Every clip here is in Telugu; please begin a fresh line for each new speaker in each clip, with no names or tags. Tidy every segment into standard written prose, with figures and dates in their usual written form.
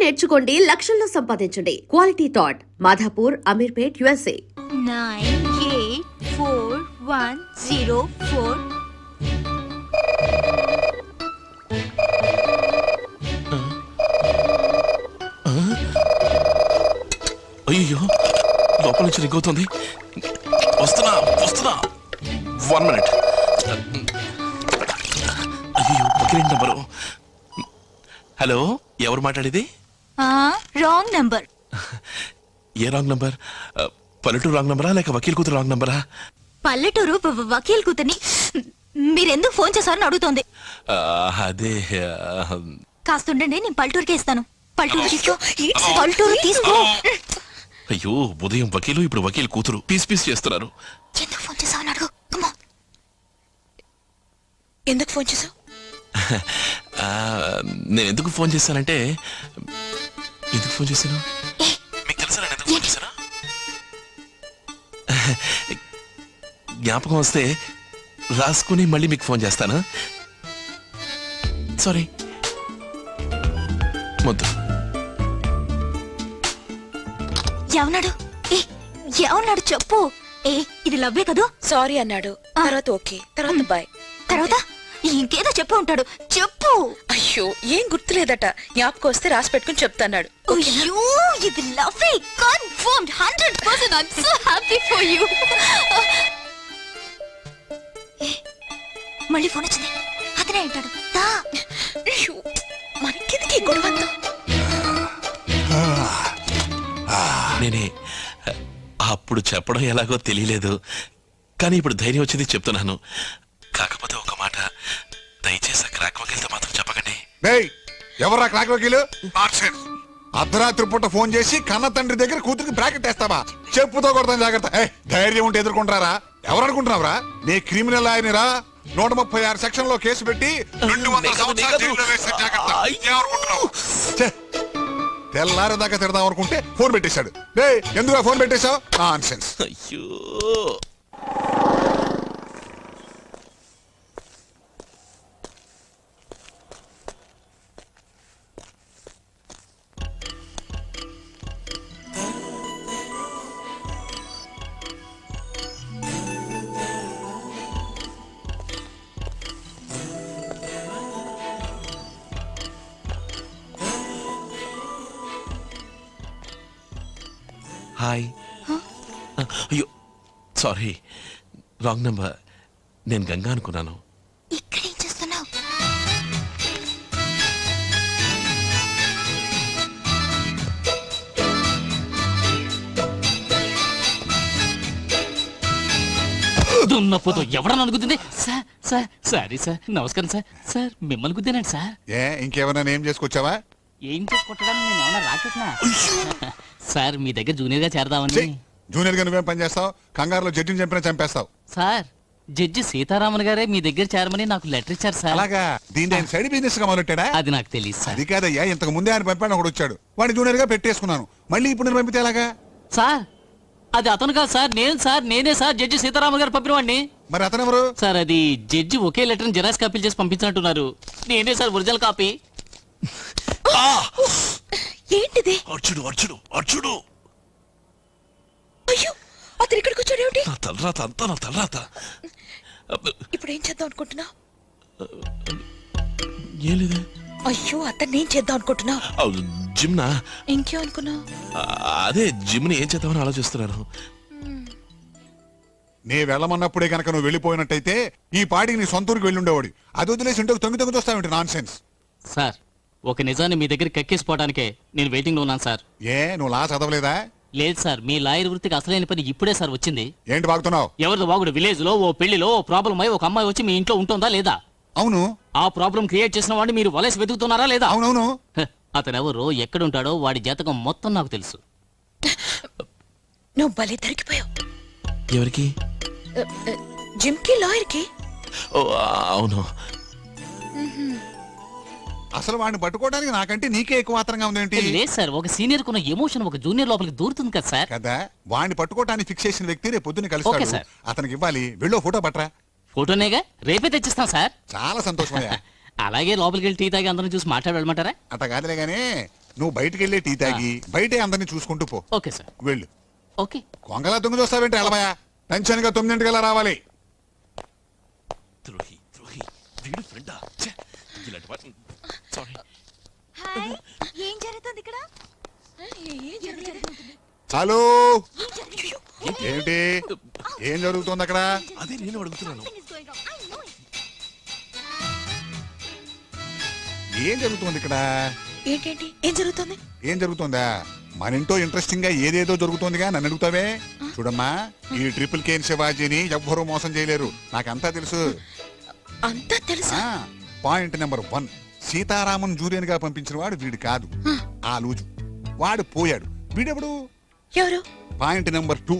నేర్చుకోండి, లక్షల్లో సంపాదించండి. Quality thought Madhapur, Ameerpet, USA.
984104.
అయ్యో, లోపల నుంచి రింగ్ అవుతుంది. వస్తున్నా 1 minute. అయ్యో, బకిరేంటి నంబరు? హలో, ఎవరు మాట్లాడేది?
Wrong number.
ఏ రాంగ్ నంబర్? పల్లెటూరు రాంగ్ నంబరా లేక వకీల్ కూతురు రాంగ్ నంబరా?
పల్లెటూరు వకీల్ కూతుర్ని మీరెందుకు ఫోన్ చేశారని అడుగుతోంది.
అదే
కాస్తుండండి, నేను పల్లెటూరుకే ఇస్తాను. పల్లెటూరు తీసుకో.
అయ్యో, ఉదయం వకీలు, ఇప్పుడు వకీల్ కూతురు పీస్ చేస్తున్నారు.
ఎందుకు ఫోన్ చేసావని అడుగు.
ఎందుకు ఫోన్ చేసావు?
నేను ఎందుకు ఫోన్ చేశానంటే, ఎందుకు ఫోన్ చేశాను మీకు తెలుసా? నేను ఎందుకు ఫోన్ చేశాను? జ్ఞాపకం వస్తే రాసుకుని మళ్ళీ మీకు ఫోన్ చేస్తాను. సారీ, మొద్దు.
ఎవనాడు? ఎవనాడు చెప్పు. ఇది లవ్వే కదూ?
సారీ అన్నాడు, తర్వాత ఓకే, తర్వాత బాయ్,
తర్వాత ఇంకేదో చెప్పు ఉంటాడు. చెప్పు.
అయ్యో, ఏం గుర్తులేదట. జ్ఞాపకం వస్తే రాసి పెట్టుకుని చెప్తాన్నాడు.
అయ్యో, ఇది లవ్వే confirmed 100%. I'm so happy for you. మళ్ళీ ఫోన్ వచ్చింది. అతనే అంటాడు.
అయ్యో, మనకెందుకు ఈ గొడవంతా?
నేనే అప్పుడు చెప్పడం ఎలాగో తెలియలేదు, కానీ ఇప్పుడు ధైర్యం వచ్చింది చెప్తున్నాను. కాకపోతే ఒక మాట, దయచేసి క్రాక్ వకీల్తో మాత్రం చెప్పకండి.
ఎవరా క్రాక్ వకీలు? అర్ధరాత్రి పూట ఫోన్ చేసి కన్న తండ్రి దగ్గర కూతురికి బ్రాకెట్ వేస్తావా? చెప్పుతో కొడతాను, జాగ్రత్త. ధైర్యం ఉంటే ఎదుర్కొంటారా? ఎవరు అనుకుంటున్నావురా? నీ క్రిమినల్ ఆయనరా. 136 సెక్షన్ లో కేసు పెట్టి 200 సంవత్సరాలు జైల్లో వేసే జాగ్రత్త. ఏమనుకుంటున్నావు? తెల్లారేదాకా తిడదాం అనుకుంటే ఫోన్ పెట్టేశాడు. ఎందుకు ఫోన్ పెట్టేశావు? నాన్సెన్స్.
అయ్యో, హాయ్. అయ్యో, సారీ, రాంగ్ నెంబర్. నేను గంగా అనుకున్నాను.
ఇక్కడ ఏం చేస్తున్నావు?
దున్నపోతూ ఎవడని అనుకుతుంది? సార్ సార్ సారీ సార్, నమస్కారం సార్. సార్ మిమ్మల్ని గుద్దానండి సార్.
ఇంకేమైనా ఏం చేసుకొచ్చావా?
ఏం చేసుకుంటాడని నేను ఏమన్నా రాకెట్నా? సార్ మీ దగ్గర జూనియర్ గా చేరదామని.
జూనియర్ గా నువ్వేం పని చేస్తావు? కంగారులో జడ్జిని చంపినా చంపేస్తావు.
సార్, జడ్జి సీతారామన్ గారే మీ దగ్గర చేరమని నాకు లెటర్ ఇచ్చారు సార్.
అలాగా? దీన్ని ఆయన సైడ్ బిజినెస్ గా మొదలెట్టాడా?
అది నాకు తెలియదు సార్.
అది కాదయ్యా, ఇంతకు ముందే ఆయన పంపాడు, ఒకడు వచ్చాడు, వాడిని జూనియర్ గా పెట్టేసుకున్నాను. మళ్ళీ ఇప్పుడు నేను పంపితే ఎలాగా?
సార్, అది అతను కాదు సార్, నేనే సార్ జడ్జి సీతారామన్ గారు పంపిన వాడిని.
మరి అతను ఎవరు?
సార్, అది జడ్జి ఒకే లెటర్ జెరాక్స్ కాపీలు చేసి పంపించినట్టున్నారు. నేనే సార్ ఒరిజినల్ కాపీ.
ఏంటిది?
అర్చుడు అర్చుడు అర్చుడు.
అయ్యో, అతను ఇక్కడికి వచ్చాడు ఏమిటి?
నా తలరాత అంతా నా తలరాత.
ఇప్పుడు ఏం చేద్దాం అనుకుంటున్నావు?
ఏం లేదే.
అయ్యో, అతన్ని ఏం చేద్దాం అనుకుంటున్నావు?
జిమ్నా?
ఇంకేం అనుకున్నావు?
అదే జిమ్ని ఏం చేద్దామని ఆలోచిస్తున్నాను.
నే వెళ్ళమన్నప్పుడే కనుక నువ్వు వెళ్ళిపోయినట్టయితే ఈ పాటికి నీ సొంత ఊరికి వెళ్ళి ఉండేవాడు. అది వదిలేసి ఉంటే తొంగి వస్తావేంటి? Non sense.
సార్, ఒక నిజాన్ని మీ దగ్గర కక్కేసిపోవడానికే నేను వెయిటింగ్ లో ఉన్నాను సార్.
నువ్వు లా చదవలేదా?
లేదు సార్, మీ లాయర్ వృత్తికి అసలైన పని ఇప్పుడే సార్ వచ్చింది.
ఏంటి బాగుతున్నావు?
ఎవరిదో వాగుడు విలేజ్ లో ఓ పెళ్లిలో ఓ ప్రాబ్లం అయి ఒక అమ్మాయి వచ్చి మీ ఇంట్లో ఉంటుందా లేదా?
అవును.
ఆ ప్రాబ్లం క్రియేట్ చేసిన వాడిని మీరు వలేసి వెతుకుతున్నారా లేదా?
అవునవును.
అతనెవరో, ఎక్కడుంటాడో, వాడి జాతకం మొత్తం నాకు తెలుసు.
నువ్వు భలే దొరికిపోయావు.
ఎవరికి?
జిమ్ కి, లాయర్ కి.
అవును.
అసలు వాడిని పట్టుకోవడానికి నాకంటే నీకే ఎక్కువ మాత్రంగా ఉందేంటి?
లేదు సార్, ఒక సీనియర్ కున్న ఎమోషన్ ఒక జూనియర్ లోపలికి దూరుతుంది కదా సార్.
కదా, వాడిని పట్టుకోవడానికి ఫిక్స్ చేసిన వ్యక్తి రేపు పొద్దున్న
ఓకే
కలుస్తాడు.
సార్.
అతనికి ఇవ్వాలి. వెళ్ళో ఫోటో పట్రా.
ఫోటోనేగా, రేపే తెచ్చిస్తాం సార్.
చాలా సంతోషమయ్యా.
అలాగే లోపలికి వెళ్ళి టీ తాగి అందరం చూసి మాట్లాడి వెళ్ళమంటారా?
అట్ట కాదులే గానీ నువ్వు బయటికి వెళ్ళి టీ తాగి బయటే అందరినీ చూసుకుంటూ పో.
Okay sir.
వెళ్ళు.
ఓకే.
కొంగలా తొంగి చూస్తావేంటి ఎలబయా? టెన్షన్గా 9 రావాలి.
ద్రోహి ద్రోహి వీడు ఫ్రెండా? ఛే, ఇలాంటి వాటిని సారీ.
హాయ్ ఏం జరుగుతుంది ఇక్కడ?
హలో, ఏంటి ఏం జరుగుతుంది అక్కడ?
అదే నేను అడుగుతున్నాను.
ఏం జరుగుతుంది ఇక్కడ?
ఏంటేంటి ఏం జరుగుతుంది?
ఏం జరుగుతుందా? మన ఇంట్లో ఇంట్రెస్టింగ్ గా ఏదేదో జరుగుతోందిగా, నన్ను అడుగుతావే? చూడమ్మా, ఈ ట్రిపుల్ కేన్ శివాజీని ఎవ్వరూ మోసం చేయలేరు, నాకంతా తెలుసు.
అంతా తెలుసా?
పాయింట్ నెంబర్ 1, సీతారామన్ జూనియర్ గా పంపించిన వాడు వీడు కాదు, ఆ లూజు. వాడు పోయాడు, వీడెవడు?
ఎవరు?
పాయింట్ నెంబర్ 2,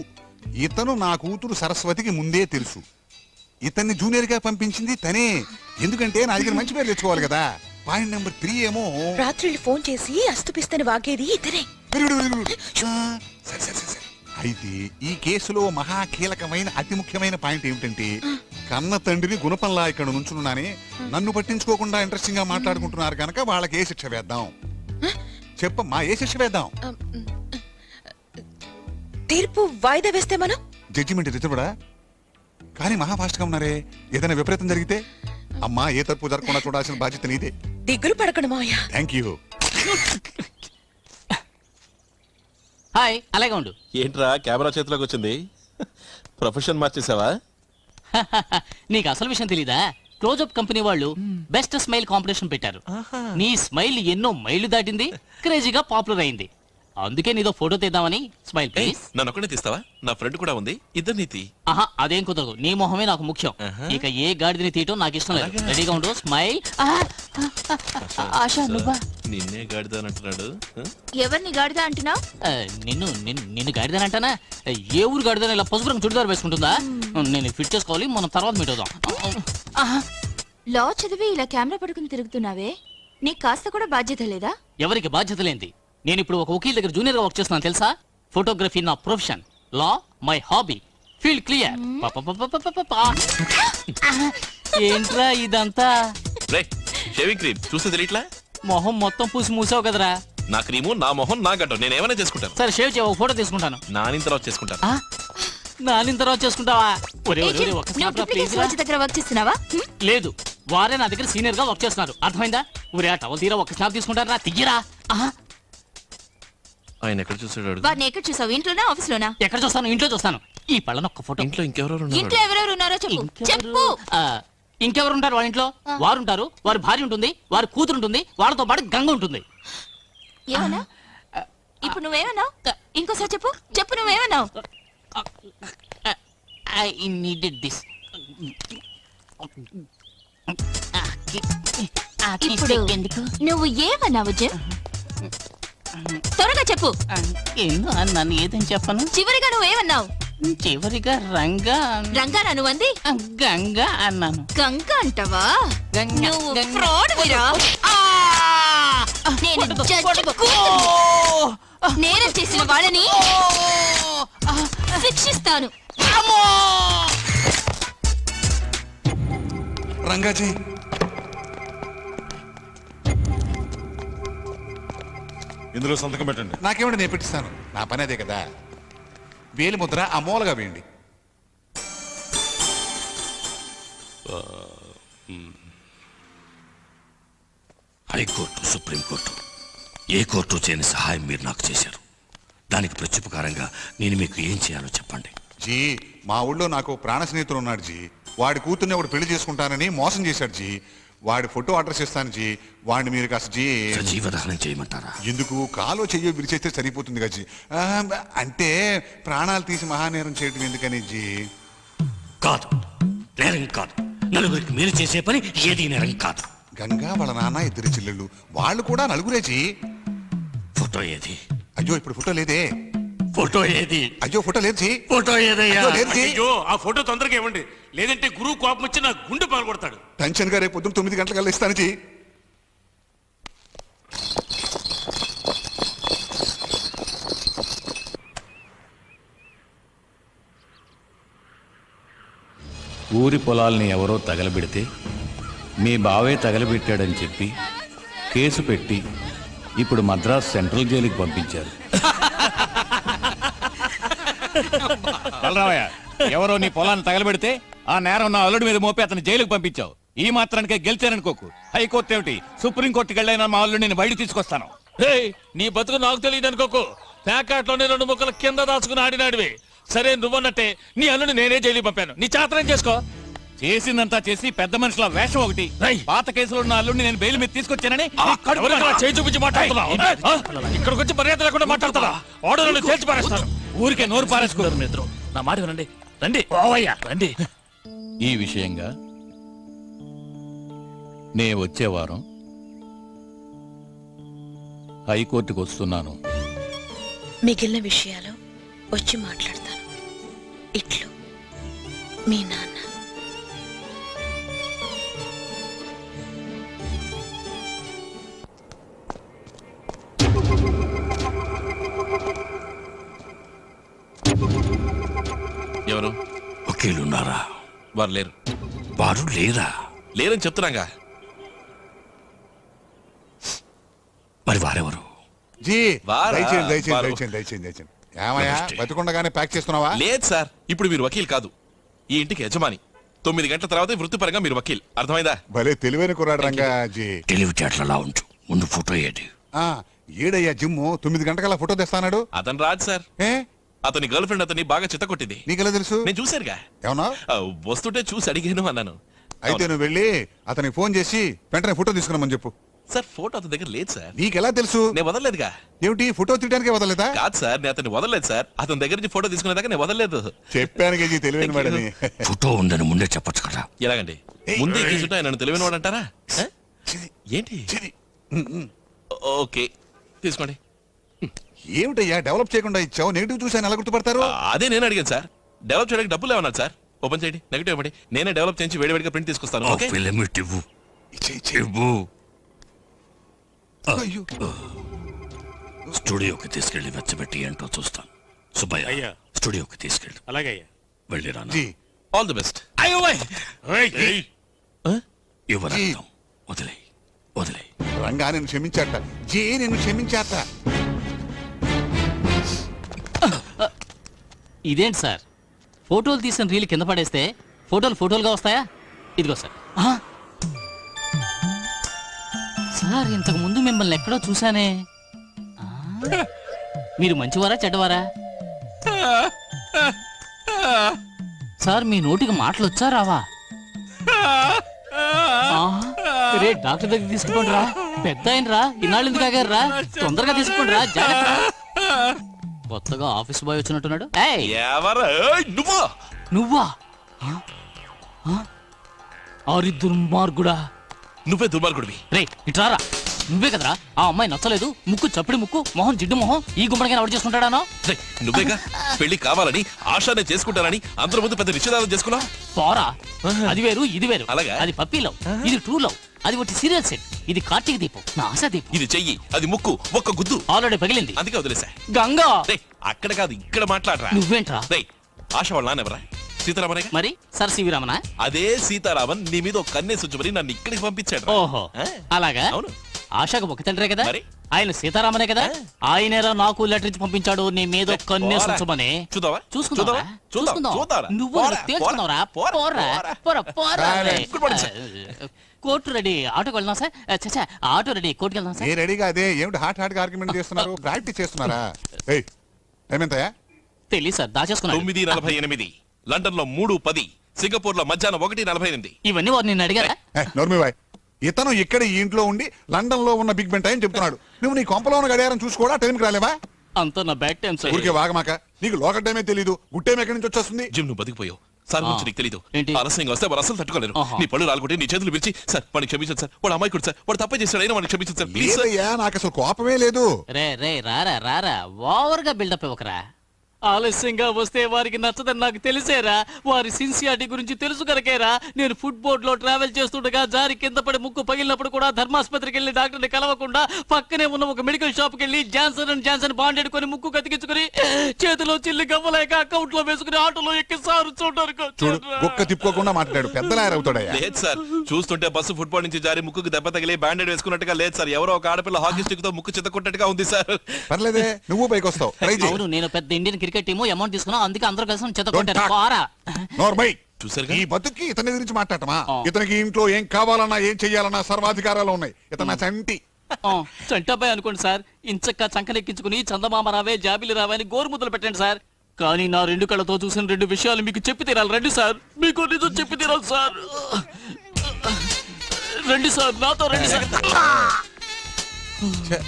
ఇతను నా కూతురు సరస్వతికి ముందే తెలుసు. ఇతన్ని జూనియర్ గా పంపించింది తనే, ఎందుకంటే నా దగ్గర మంచి పేరు తెచ్చుకోవాలి కదా. పాయింట్ నెంబర్ 3 ఏమో
రాత్రి ఫోన్ చేసి అస్తుపిస్తని వాగేది ఇతనే.
సరే. అయితే ఈ కేసులో మహా కీలకమైన అతి ముఖ్యమైన పాయింట్ ఏమిటంటే, కన్న తండ్రిని గుణపంలా ఇక్కడ నుంచున్నానే, నన్ను పట్టించుకోకుండా ఇంట్రెస్టింగ్ గా మాట్లాడుకుంటున్నారు కనుక వాళ్ళకి ఏ శిక్ష వేద్దాం చెప్పమ్మా? ఏ శిక్ష వేద్దాం?
తీర్పు వాయిదా వేస్తే మనం
జడ్జిమెంట్ రిజర్వడా? కానీ మహా ఫాస్ట్ గా ఉన్నారే, ఏదైనా విపరీతం జరిగితే అమ్మా ఏ తప్పు జరగకుండా చూడాల్సిన బాధ్యత నీదే.
దిగులు పడకండి మావయ్య.
Thank you.
హాయ్, అలాగే ఉండు.
ఏంట్రా కెమెరా చేతిలోకి వచ్చింది? ప్రొఫెషన్ మార్చేసావా?
నీకు అసలు విషయం తెలీదా? క్లోజప్ కంపెనీ వాళ్ళు బెస్ట్ స్మైల్ కాంపిటీషన్ పెట్టారు. నీ స్మైల్ ఎన్నో మైళ్ళు దాటింది, క్రేజీగా పాపులర్ అయింది. అందుకే నీదో ఫోటో తీద్దామని. Smile please.
నన్ను ఒక్కడే తీస్తావా? నా ఫ్రెండ్ కూడా ఉంది, ఇద్దరు నీతి.
ఆహా, అదేం కుదరదు. నీ మొహమే నాకు ముఖ్యం. ఇక ఏ గాడిదని తీయటం నాకు ఇష్టం లేదు. రెడీగా ఉండు. స్మైల్. ఆశా, నువ్వా?
నిన్నే గాడిదానంటున్నాడు.
ఎవరిని గాడిదా అంటున్నావు?
నిన్ను గాడిదని అంటానా? ఏ ఊరు గాడిదని ఇలా పసుపు రంగు చుడిదారు వేసుకుంటుందా? నేను ఫిట్ చేసుకోవాలి, మనం తర్వాత మీట్ అవుదాం.
లా చదివి ఇలా కెమెరా పడుకుని తిరుగుతున్నావే, నీకు కాస్త కూడా బాధ్యత లేదా?
ఎవరికి బాధ్యత లేంది? నేను ఇప్పుడు ఒక వకీల్ దగ్గర జూనియర్ గా వర్క్ చేస్తున్నాను తెలుసా? ఫోటోగ్రఫీ నా profession, law my hobby. Feel clear. ఏంట్రా ఇదంతా?
షేవింగ్ క్రీమ్ చూస్తే తెలియట్లా?
మొహం మొత్తం పూసి మూసావు కదరా.
నా క్రీము, నా మొహం, నా గడ్డం, నేను ఏమైనా చేసుకుంటాను.
సరే షేవ్ చేయ, ఒక ఫోటో తీసుకుంటాను.
నానిన తర్వాత చేసుకుంటాను.
నానిన తర్వాత చేసుకుంటావా? ఒరే ఒరే ఒరే, ఒక్క
నువ్వు
snap రా, please రా.
డూప్లికేట్ దగ్గర వర్క్ చేస్తున్నావా?
లేదు, వారే నా దగ్గర సీనియర్ గా వర్క్ చేస్తున్నారు, అర్థమైందా? ఒరే ఆ టవల్ తీరా, ఒక స్నాప్ తీసుకుంటారా? తీయరా.
ఆయన ఎక్కడ చూసాడు?
వాడిని ఎక్కడ చూసావు? ఇంట్లోనా ఆఫీస్ లోనా?
ఎక్కడ చూస్తాను? ఇంట్లో చూస్తాను. ఈ పళ్ళన ఒక్క ఫోటో.
ఇంట్లో ఇంకెవరెవరు
ఇంట్లో
ఉన్నారు?
ఎవరెవరు ఉన్నారో చెప్పు. చెప్పు.
ఇంకెవరు ఉంటారు వాళ్ళ ఇంట్లో? వారు ఉంటారు, వారి భార్య ఉంటుంది, వారి కూతురు ఉంటుంది, వాళ్ళతో పాటు గంగ ఉంటుంది.
ఏమన్నా? ఇప్పుడు నువ్వేమన్నావు? ఇంకోసారి చెప్పు. చెప్పు, నువ్వేమన్నావు?
I needed this.
ఇప్పుడు నువ్వు ఏమన్నావు జిమ్? త్వరగా చెప్పు.
నన్ను ఏదని చెప్పను.
చివరిగా నువ్వేమన్నావు?
చివరిగా రంగా
రంగానా నువ్వంది?
గంగా అన్నాను.
గంగ అంటావా?
గంగ,
నువ్వు
గంగ.
ఫ్రాడ్ వీరా. నేను జడ్జికు నేరం చేసిన వాళ్ళని శిక్షిస్తాను.
రంగాజీ,
ఇందులో సంతకం పెట్టండి.
నాకేమంటే నేను పెట్టిస్తాను, నా పని అదే కదా. వేలి ముద్ర అమోలగా వేయండి.
హైకోర్టు, సుప్రీంకోర్టు, ఏ కోర్టు చేయని సహాయం మీరు నాకు చేశారు. దానికి ప్రత్యుపకారంగా నేను మీకు ఏం చేయాలో చెప్పండి.
జీ, మా ఊళ్ళో నాకు ప్రాణ స్నేహితుడు ఉన్నాడు జీ. వాడి కూతుర్ని ఒకటి పెళ్లి చేసుకుంటానని మోసం చేశాడు జీ. వాడి ఫోటో అడ్రస్ ఇస్తాను జీ. వాడిని మీరు కాస్త జీ
సజీవదహనం చేయమంటారా?
ఎందుకు? కాలో చెయ్యో విరిచేస్తే సరిపోతుంది కదా జీ. అంటే ప్రాణాలు తీసి మహానేరం చేయడం ఎందుకని జీ?
కాదు, నేరం కాదు. నలుగురికి మీరు చేసే పని ఏది నేరం కాదు.
గంగా వాళ్ళ నాన్న, ఇద్దరు చెల్లెళ్ళు, వాళ్ళు కూడా నలుగురే జీ.
ఫోటో ఏది?
అయ్యో ఇప్పుడు ఫోటో లేదే.
ఫోటో ఏది?
అయ్యో ఫోటో లేదు జీ.
ఫోటో ఏదయ్యా?
అయ్యో, లేదు జీ.
అయ్యో, ఆ ఫోటో తొందరగా ఇవ్వండి, లేదంటే గురువు కోపం వచ్చి నా గుండె పగలగొడతాడు.
టెన్షన్ గా రేపు పొద్దున్న 9 గంటలకు ఇస్తాను జీ.
ఊరి పొలాల్ని ఎవరో తగలబెడితే మీ బావే తగలబెట్టాడని చెప్పి కేసు పెట్టి ఇప్పుడు మద్రాస్ సెంట్రల్ జైలుకి పంపించారు. బలరామయ్య, ఎవరో నీ పొలాన్ని తగలబెడితే ఆ నేరం నా అల్లుడి మీద మోపి అతను జైలుకి పంపించావు. ఈ మాత్రానికే గెలిచాననుకోకు. హైకోర్టు ఏమిటి, సుప్రీంకోర్టుకి వెళ్ళైనా మా అల్లుడిని నేను బయట తీసుకొస్తాను.
నీ బతుకు నాకు తెలియదు అనుకోకు. ప్యాకెట్లోనే 2 ముక్కలు కింద దాచుకుని ఆడినాడివి. సరే నువ్వన్నట్టే నీ అల్లుని నేనే జైలు పంపాను. నీ చాతనం చేసుకో.
చేసిందంతా చేసి పెద్ద మనుషుల వేషం ఒకటి. పాత కేసులో ఉన్న అల్లుడిని నేను బెయిల్ మీద తీసుకొచ్చానని
ఎవరికైనా చేయి చూపించి మాట్లాడుతున్నావు? ఇక్కడికి వచ్చి మర్యాద లేకుండా మాట్లాడతారా? ఆర్డర్లను తేల్చి పారేస్తాను.
ఊరికే నోరు పారేసుకుంటారు.
మిత్రు నా మాట వినండి. రండి ఓవయ్యా రండి.
ఈ విషయంగా నే వచ్చే వారం హైకోర్టుకు వస్తున్నాను.
మిగిలిన విషయాలు వచ్చి మాట్లాడతాను. ఇట్లు మీ నాన్న.
ఎవరు?
వకీలున్నారా?
వారు లేరు.
వారు లేరా?
లేరని చెప్తున్నాగా.
మరి వారెవరు?
జీ
వారా?
దయచేయండి దయచేయండి
వారు.
దయచేయండి దయచేయండి దయచేయండి. ఏమయ్యా
నమస్తే.
బతికుండగానే ప్యాక్ చేస్తున్నావా?
లేదు సార్, ఇప్పుడు మీరు వకీల్ కాదు, ఈ ఇంటికి యజమాని. 9 గంటల తర్వాత వృత్తిపరంగా మీరు వకీల్. అర్థమైందా?
భలే తెలివైన కుర్రాడు రంగా జీ.
తెలివితేటలా ఉంచు. ముందు ఫోటో ఏది?
ఆ, ఏడయ్యా జిమ్ము 9 గంటకల్లా ఫోటో తెస్తానాడు.
అతను రాదు సార్.
ఏ
అతని గర్ల్ ఫ్రెండ్ అతన్ని బాగా చిత్తకొట్టింది.
నీకెలా తెలుసు?
నేను చూశానుగా.
ఏమన్నా
వస్తుంటే చూసి అడిగాను అన్నాను.
అయితే నువ్వు వెళ్ళి అతనికి ఫోన్ చేసి వెంటనే ఫోటో తీసుకున్నామని చెప్పు.
సార్ ఫోటో అతని దగ్గర లేదు సార్.
నీకెలా తెలుసు?
నేను వదలలేదుగా.
ఏమిటి ఫోటో తీయడానికే వదలలేదా?
కాదు సార్, నేను అతన్ని వదలలేదు సార్. అతని దగ్గర నుంచి ఫోటో తీసుకునేదాకా నేను వదలలేదు.
చెప్పాను గజీ తెలివైన వాడని.
ఫోటో ఉందని ముందే చెప్పొచ్చు కదా.
ఎలాగండి? ముందే తీసుంటే ఆయన నన్ను తెలివైన వాడు అంటారా? ఏంటి? ఓకే తీసుకోండి.
ఏమిటయ్యా డెవలప్ చేయకుండా ఇచ్చావు, నెగిటివ్ చూసి ఆయన ఎలా గుర్తుపడతారు?
అదే నేను అడిగాను సార్. డెవలప్ చేయడానికి డబ్బులు ఏమన్నారు సార్? ఓపెన్ చేయండి, నెగిటివ్ ఇవ్వండి, నేనే డెవలప్ చేయించి వేడివేడిగా ప్రింట్ తీసుకొస్తాను.
ఆ
ఓకే?
ఫిలమిట్ ఇవ్వు.
ఇచ్చేయ్, ఇచ్చేయ్.
ఇవ్వు.
అయ్యో.
స్టూడియోకి తీసుకెళ్లి వెచ్చబెట్టి ఏంటో చూస్తాను. సుబ్బయ్య,
అయ్యా.
స్టూడియోకి తీసుకెళ్ళు.
అలాగే అయ్యా.
వెళ్ళిరా.
జీ
ఆల్ ది బెస్ట్.
యువరక్తం వదిలే వదిలే.
రంగా నేను క్షమించాట. జీ నేను క్షమించాట.
ఇదేంటి సార్, ఫోటోలు తీసిన రీల్ కింద పడేస్తే ఫోటోలుగా వస్తాయా? ఇదిగో సార్. సార్ ఇంతకు ముందు మిమ్మల్ని ఎక్కడో చూసానే. ఆ, మీరు మంచివారా చెడ్డవారా? సార్ మీ నోటికి మాటలు వచ్చా రావా? రే డాక్టర్ దగ్గర తీసుకుపోండి రా. పెద్ద ఆయన రా, ఇన్నాళ్ళు ఎందుకు ఆగారు రా? తొందరగా తీసుకోండి రా, జాగ్రత్త. కొత్తగా ఆఫీస్ బాయ్ వచ్చినట్టున్నాడు. ఏయ్,
ఎవరు? నువ్వా?
నువ్వా? ఆరి దుర్మార్గుడా.
నువ్వే దుర్మార్గుడివి.
రే ఇట్రారా. నువ్వే కదరా ఆ అమ్మాయి నచ్చలేదు, ముక్కు చప్పిడి ముక్కు, మొహం జిడ్డు మొహం, ఈ గుమ్మడిగా ఎవరు చేసుకుంటాడానో?
రేయ్, నువ్వేగా పెళ్లి కావాలని ఆశానే చేసుకుంటానని అందరి ముందు పెద్ద నిశ్చితార్థం చేసుకున్నావు.
పోరా, అది వేరు ఇది వేరు.
అలాగా?
అది పప్పీలో, ఇది ట్రూ లవ్. అది ఒకటి సీరియల్ సెట్, ఇది కార్తీక దీపం, నా ఆశా దీపం.
ఇది చెయ్యి, అది ముక్కు, ఒక్క గుద్దు.
ఆల్రెడీ పగిలింది.
అందుకే వదిలేసా.
గంగా,
రేయ్, అక్కడ కాదు ఇక్కడ మాట్లాడరా.
నువ్వేంట్రా?
రేయ్, ఆశ వాళ్ళ నాన్నెవరా? సీతారామనేగా.
మరి సర్ సివి రామనా?
అదే సీతారామన్ నీ మీద ఒక కన్నేసి ఉంచమని నన్ను ఇక్కడికి పంపించాడు.
ఓహో అలాగా?
అవును.
ఆశకు ఒక తండ్రే కదా,
మరి?
ఆయన సీతారామనే కదా. ఆయనేరా నాకు లెటర్ ఇచ్చి పంపించాడు నీ మీద కన్నేసి ఉంచమని.
చూద్దామా?
చూసుకుందామా?
చూద్దాం. చూద్దాం.
నువ్వు
పోరా,
తేల్చుకున్నావురా.
పోరా,
పోరా,
పోరా.
పోరా, పోరా.
రాలే.
Good morning sir.
Court ready, ఆటోకి వెళ్దాం సార్. చచ్చా, ఆటో రెడీ, కోర్టుకి వెళ్దాం సార్.
నేను రెడీగా అదే ఏమిటి హాట్ ఆర్గ్యుమెంట్ చేస్తున్నారు? ప్రాక్టీస్ చేస్తున్నారా? ఏయ్ ఏమెంతయా?
తెలియదు సార్, దాచేసుకున్నాను.
9:48, లండన్ లో 3:10, సింగపూర్ లో మధ్యాహ్నం 1:48.
ఇవన్నీ వారు నిన్ను అడిగారా?
నోర్మివాయ్, ఇతను ఇక్కడ ఈ ఇంట్లో ఉండి లండన్ లో ఉన్న బిగ్ బెన్ టైం చెప్తున్నాడు. నువ్వు నీ కొంపలో ఉన్న గడియారం చూసుకోవడా? టైంకి రాలేవా?
అంతా నా బ్యాడ్ టైం సార్.
ఊరికే వాగమాక. నీకు లోకల్ టైమే తెలీదు, గుడ్ టైం ఎక్కడి నుంచి వచ్చేస్తుంది?
జిమ్ నువ్వు బతికిపోయావు. సార్ గురించి నీకు తెలీదు.
ఏంటి?
ఆలస్యంగా వస్తే వారు అసలు తట్టుకోలేరు.
ఆహా.
నీ పళ్ళు రాలుకుంటే నీ చేతులు విరిచి, సార్ వాడిని క్షమించండి సార్, వాడు అమ్మాయి సార్, వాడు తప్పే చేశాడు అయినా వాడిని క్షమించండి సార్, ప్లీజ్ సార్.
లేదయ్యా, నాకు అసలు కోపమే లేదు.
రే రే రారా రారా, ఓవర్ గా బిల్డప్ ఇవ్వకరా. ఆలస్యంగా వస్తే వారికి నచ్చదని నాకు తెలిసేరా. వారి సిన్సియారిటీ గురించి తెలుసు కనుకేరా నేను ఫుడ్ బోర్డ్ లో ట్రావెల్ చేస్తుండగా జారి కింద పడి ముక్కు పగిలినప్పుడు కూడా ధర్మాసుపత్రికి వెళ్లి డాక్టర్ని కలవకుండా పక్కనే ఉన్న ఒక మెడికల్ షాప్ కి వెళ్లి జాన్సన్ అండ్ జాన్సన్ బాండ్ ఎడుకొని ముక్కు కతికించుకుని చేతిలో చిల్లి గవ్వలేక అకౌంట్ లో వేసుకుని ఆటోలో ఎక్కి సారు
చూడు
చూడడానికి
కుక్క తిప్పుకోకుండా మాట్లాడాడు పెద్ద లాయర్ అవుతాడయ్యా.
లేదు సార్, చూస్తుంటే బస్సు ఫుట్బాల్ నుంచి జారి ముక్కుకు దెబ్బ తగిలి బ్యాండెడ్ వేసుకున్నట్టుగా లేదు సార్. ఎవరో ఒక ఆడపిల్ల హాకీ స్టిక్ తో ముక్కు చిత్తకున్నట్టుగా ఉంది సార్.
పర్లేదే, నువ్వు పైకి వస్తావు. ట్రై చేయి.
అవును, నేను పెద్ద ఇండియన్ క్రికెట్ టీము అమౌంట్ తీసుకున్నా, అందుకే అందరూ కలిసి
Don't
చెత్తకొట్టారు.
talk.
పోరా.
నోర్మై,
చూసారుగా?
ఈ బతుక్కి ఇతని గురించి మాట్లాడటమా?
ఆ.
ఇతనికి ఇంట్లో ఏం కావాలన్నా ఏం చెయ్యాలన్నా సర్వాధికారాలు ఉన్నాయి. ఇతను నా చంటి.
చంటాబాయ్ అనుకోండి సార్. ఇంచక్క చంకనెక్కించుకుని చందమామ రావే జాబిలి రావే అని గోరుముద్దలు పెట్టండి సార్. కానీ నా రెండు కళ్ళతో చూసిన రెండు విషయాలు మీకు చెప్పి తీరాలి. రండి సార్, మీకు నిజం చెప్పి తీరాలి సార్. రండి సార్, నాతో రండి సార్.
ఛే,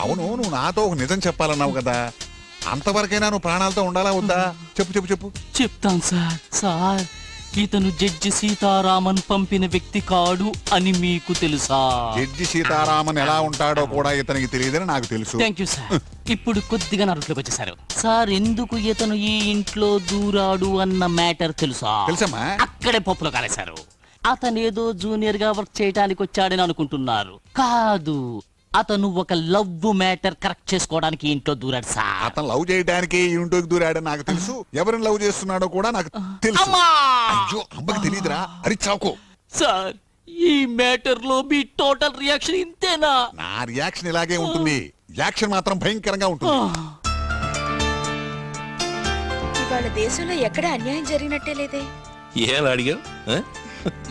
అవును, నువ్వు నాతో ఒక నిజం చెప్పాలన్నావు కదా, అంతవరకైనా నువ్వు ప్రాణాలతో ఉండాలా వద్దా? చెప్పు చెప్పు చెప్పు.
చెప్తాను సార్. సార్, ఇతను జడ్జి సీతారామన్ పంపిన వ్యక్తి కాడు అని మీకు తెలుసా?
జడ్జి సీతారామన్ ఎలా ఉంటాడో కూడా ఇతనికి తెలియదని నాకు తెలుసు.
Thank you sir. ఇప్పుడు కొద్దిగా నా రూట్లోకి వచ్చేసారు సార్. ఎందుకు ఇతను ఈ ఇంట్లో దూరాడు అన్న మ్యాటర్ తెలుసా?
తెలుసమ్మా.
అక్కడే పప్పులో కాలేశారు. అతనేదో జూనియర్ గా వర్క్ చేయడానికి వచ్చాడని అనుకుంటున్నారు. కాదు, అతను ఒక లవ్ మ్యాటర్ కరెక్ట్ చేసుకోవడానికి ఇంట్లో దూరాడు సార్.
అతను లవ్ చేయడానికి ఇంట్లోకి దూరాడని నాకు తెలుసు. ఎవరిని లవ్ చేస్తున్నాడో కూడా నాకు తెలుసు.
అమ్మా!
అయ్యో, అమ్మకి తెలియదురా. అరి చాకు.
సార్, ఈ మ్యాటర్ లో మీ టోటల్ రియాక్షన్ ఇంతేనా?
నా రియాక్షన్ ఇలాగే ఉంటుంది. యాక్షన్ మాత్రం భయంకరంగా ఉంటుంది.
ఇవాళ దేశంలో ఎక్కడ అన్యాయం జరిగినట్టే లేదే.
ఏం అడిగావు?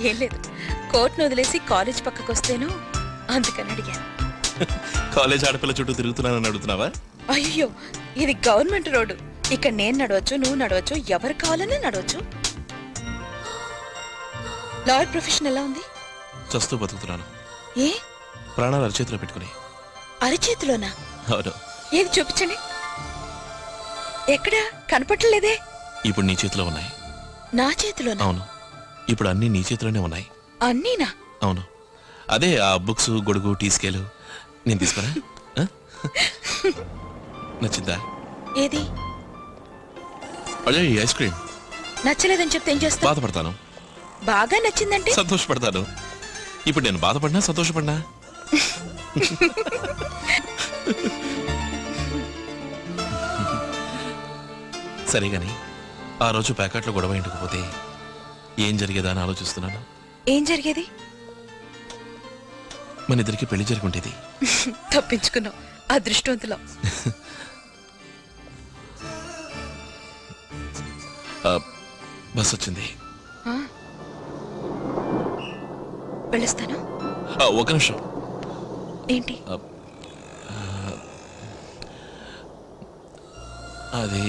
ఏం లేదు, కోర్టును వదిలేసి కాలేజ్ పక్కకు వస్తేను అందుకని అడిగాను.
కాలేజ్ ఆడపిల్ల చుట్టూ తిరుగుతున్నానని అడుగుతున్నావా?
అయ్యో, ఇది గవర్నమెంట్ రోడ్డు. ఇక్కడ నేను నడవచ్చు, నువ్వు నడవచ్చు, ఎవరు కావాలన్నా నడవచ్చు. లాయర్ ప్రొఫెషన్ ఎలా ఉంది?
చస్తూ బతుకుతున్నాను.
ఏ
ప్రాణాలు అరచేతిలో పెట్టుకుని.
అరచేతిలోనా?
అవును.
ఏది చూపించండి. ఎక్కడా కనపట్టలేదే.
ఇప్పుడు నీ చేతిలో ఉన్నాయి.
నా చేతిలోనా?
అవును, ఇప్పుడు అన్ని నీ చేతిలోనే ఉన్నాయి.
అన్నీనా?
అవును, అదే ఆ బుక్స్, గొడుగు, టీ స్కేలు. నేను తీసుకురా. నచ్చిందా?
ఏది?
అదే ఈ ఐస్ క్రీమ్.
నచ్చలేదని చెప్తే ఏం చేస్తా?
బాధపడతాను.
బాగా నచ్చిందంటే
సంతోషపడతాను. ఇప్పుడు నేను బాధపడినా సంతోషపడినా సరే గాని ఆ రోజు ప్యాకెట్లో గొడవ ఇంటికి ఏం జరిగేదా అని ఆలోచిస్తున్నాను.
ఏం జరిగేది?
మన ఇద్దరికి పెళ్లి జరుగుంటేది.
తప్పించుకున్నావు, అదృష్టవంతులం.
బస్ వచ్చింది.
వెళ్ళొస్తాను.
ఒక నిమిషం.
ఏంటి?
అది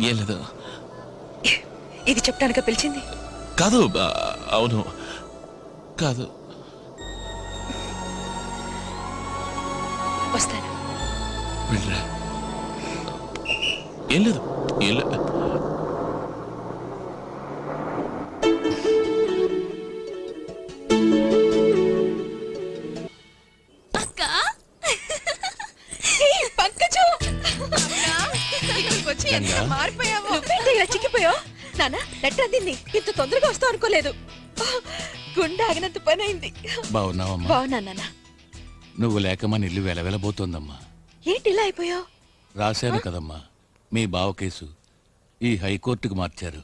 ఏం లేదు.
ఇది చెప్పడానిక పిలిచింది?
కాదు. అవును, కాదు.
వస్తాను.
వెళ్ళరా. ఏం లేదు, ఏం లేదు.
అక్క
పంకజు, మారిపోయావు. నువ్వేంటి ఇలా చిక్కిపోయావు? నాన్న, లెటర్ అందింది. ఇంత తొందరగా వస్తావు అనుకోలేదు. గుండె ఆగినంత పని అయింది.
బాగున్నావమ్మా?
బాగున్నా నాన్న.
నువ్వు లేక మన ఇల్లు వెలవెలబోతోందమ్మా.
ఏంటి ఇలా అయిపోయావు?
రాశాను కదమ్మా, మీ బావ కేసు ఈ హైకోర్టుకు మార్చారు.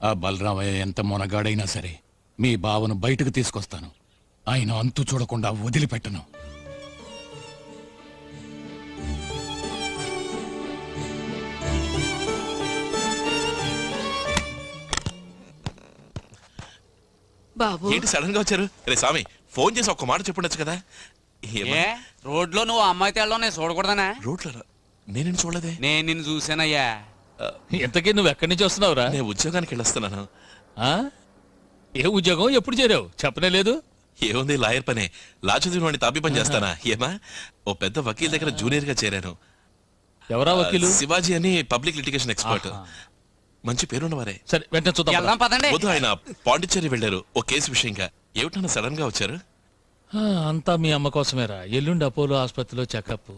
ఆ బలరామయ్య ఎంత మొనగాడైనా సరే మీ బావను బయటకు తీసుకొస్తాను. ఆయన అంతు చూడకుండా వదిలిపెట్టను.
బాబు,
ఏంటి సడన్ గా వచ్చారు? రే స్వామి, ఫోన్ చేసి ఒక్క మాట చెప్పుండొచ్చు కదా.
ఏ రోడ్లో నువ్వు అమ్మాయి తేళ్ళలో నేను చూడకూడదనా?
రోడ్ల నేను చూడలేదే.
నేను నిన్ను చూసానయ్యా.
ఇంతకీ నువ్వు ఎక్కడి నుంచి వస్తున్నావురా?
నేను ఉద్యోగానికి వెళ్ళొస్తున్నాను.
ఆ? ఏ ఉద్యోగం, ఎప్పుడు చేరావు? చెప్పనే లేదు.
ఏముంది, లాయర్ పనే. లా చదివిన వాడిని తాపి పని చేస్తానా? ఏమా, ఓ పెద్ద వకీల్ దగ్గర జూనియర్ గా చేరాను.
ఎవరా వకీలు?
శివాజీ అని పబ్లిక్ లిటిగేషన్ ఎక్స్పర్ట్. మంచి పేరున్నవారే.
సరే, వెంటనే చూద్దాం.
వెళ్దాం పదండి.
వద్దు, ఆయన పాండిచ్చేరి వెళ్ళారు ఓ కేసు విషయంగా. ఏమిటన్నా సడన్ గా వచ్చారు?
అంతా మీ అమ్మ కోసమేరా. ఎల్లుండి అపోలో ఆసుపత్రిలో చెకప్,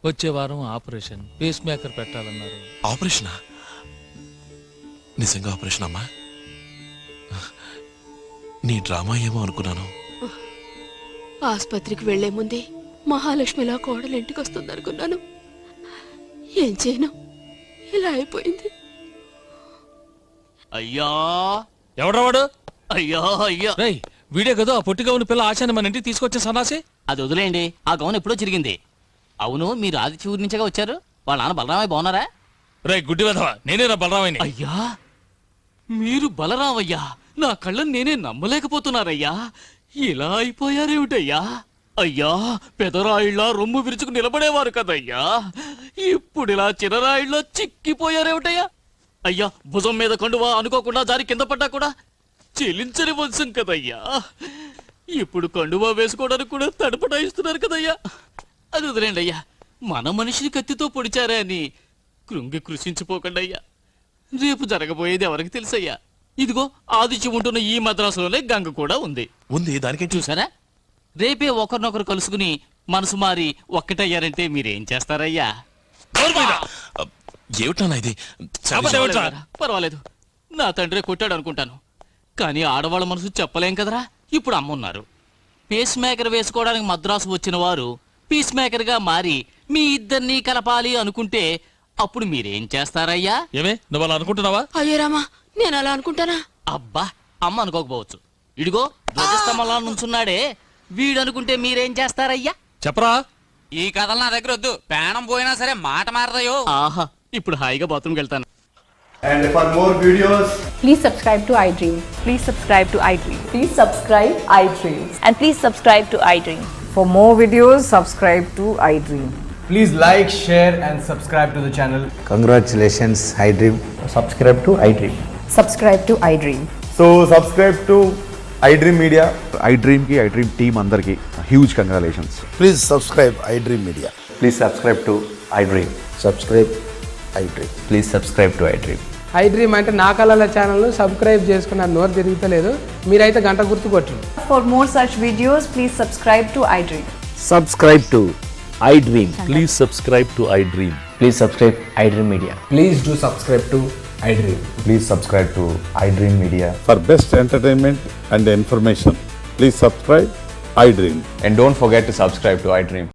వచ్చే వారం ఆపరేషన్, పేస్ మేకర్ పెట్టాలన్నారు.
ఆపరేషనా? నిజంగా ఆపరేషన్ అమ్మా? నీ డ్రామా ఏమో అనుకున్నాను.
ఆసుపత్రికి వెళ్లే ముందే మహాలక్ష్మిలా కోడలు ఇంటికి వస్తుంది అనుకున్నాను. ఏం చేయను, ఇలా అయిపోయింది.
అయ్యా
ఎవడ్రా వాడు?
అయ్యా అయ్యా,
రేయ్, వీడే కదా ఆ పొట్టిగా ఉన్న పిల్ల ఆశాని మన ఇంటికి తీసుకొచ్చే సన్నాసి.
అది వదిలేయండి, ఆ గౌన్ ఎప్పుడో చిరిగింది. అవును, మీరు ఆదిత్య ఊరి నుంచిగా వచ్చారు. వాళ్ళ నాన్న బలరామయ్య బాగున్నారా?
రేయ్ గుడ్డి వెధవా, నేనేరా బలరామయ్యని.
అయ్యా, మీరు బలరామయ్యా, నా కళ్ళని నేనే నమ్మలేకపోతున్నారయ్యా. ఇలా అయిపోయారేమిటయ్యా? అయ్యా, పెదరాయిళ్ళ రొమ్ము విరుచుకు నిలబడేవారు కదయ్యా, ఇప్పుడు ఇలా చిన్నరాయిళ్ళ చిక్కిపోయారేమిటయ్యా? అయ్యా, భుజం మీద కండువా అనుకోకుండా జారి కింద పడ్డా కూడా చెల్లించని వంశం కదయ్యా, ఇప్పుడు కండువా వేసుకోవడానికి కూడా తడపటాయిస్తున్నారు కదయ్యా. అది వదిలేండి అయ్యా, మన మనిషిని కత్తితో పొడిచారా అని కృంగి కృషించిపోకండి అయ్యా. రేపు జరగబోయేది ఎవరికి తెలుసయ్యా? ఇదిగో ఆదిత్య ఉంటున్న ఈ మద్రాసులోనే గంగ కూడా ఉంది.
దానికేం
చూసారా? రేపే ఒకరినొకరు కలుసుకుని మనసు మారి ఒక్కటయ్యారంటే మీరేం చేస్తారయ్యా?
ఏమిటన్నా ఇది?
పర్వాలేదు, నా తండ్రి కొట్టాడు అనుకుంటాను, కానీ ఆడవాళ్ళ మనసు చెప్పలేం కదరా. ఇప్పుడు అమ్మున్నారు. పేస్ మేకర్ వేసుకోవడానికి మద్రాసు వచ్చిన వారు పీస్ మేకర్ గా మారి మీ ఇద్దరినీ కలపాలి అనుకుంటే అప్పుడు మీరేం చేస్తారయ్యా?
ఏమే, నువ్వు అలా అనుకుంటున్నావా?
అయ్యో రామా, నేను అలా అనుకుంటానా?
అబ్బా, అమ్మ అనుకోకపోవచ్చు. ఇడిగో ధ్వజస్తంభంలా నుంచున్నాడే, వీడనుకుంటే మీరేం చేస్తారయ్యా?
చెప్పరా.
ఈ కథలు నా దగ్గర వద్దు. ప్రాణం పోయినా సరే మాట మారదయో.
ఆహా, ఇప్పుడు హాయిగా బాత్రూమ్కి వెళ్తాను.
And for more videos,
please subscribe to iDream.
Please subscribe to iDream.
Please subscribe iDream.
And please subscribe to iDream.
For more videos, subscribe to iDream.
please like, share and subscribe to the channel.
Congratulations, iDream.
Subscribe to iDream.
Subscribe to iDream.
So subscribe to iDream Media.
iDream ki iDream team andarki huge congratulations.
Please subscribe iDream Media.
Please subscribe to iDream. Subscribe iDream. Please subscribe to iDream.
iDream అంటే నా కళల ఛానల్ సబ్స్క్రైబ్ చేసుకున్న నోరు తిరుగుతలేదు, మీరైతే గంట గుర్తు కొట్టండి.
For more such videos, please subscribe to iDream.
Subscribe to iDream.
Please subscribe to I dream.
Please subscribe iDream Media.
Please do subscribe to iDream.
Please subscribe to iDream Media.
For best entertainment and information please subscribe iDream.
And don't forget to subscribe to iDream.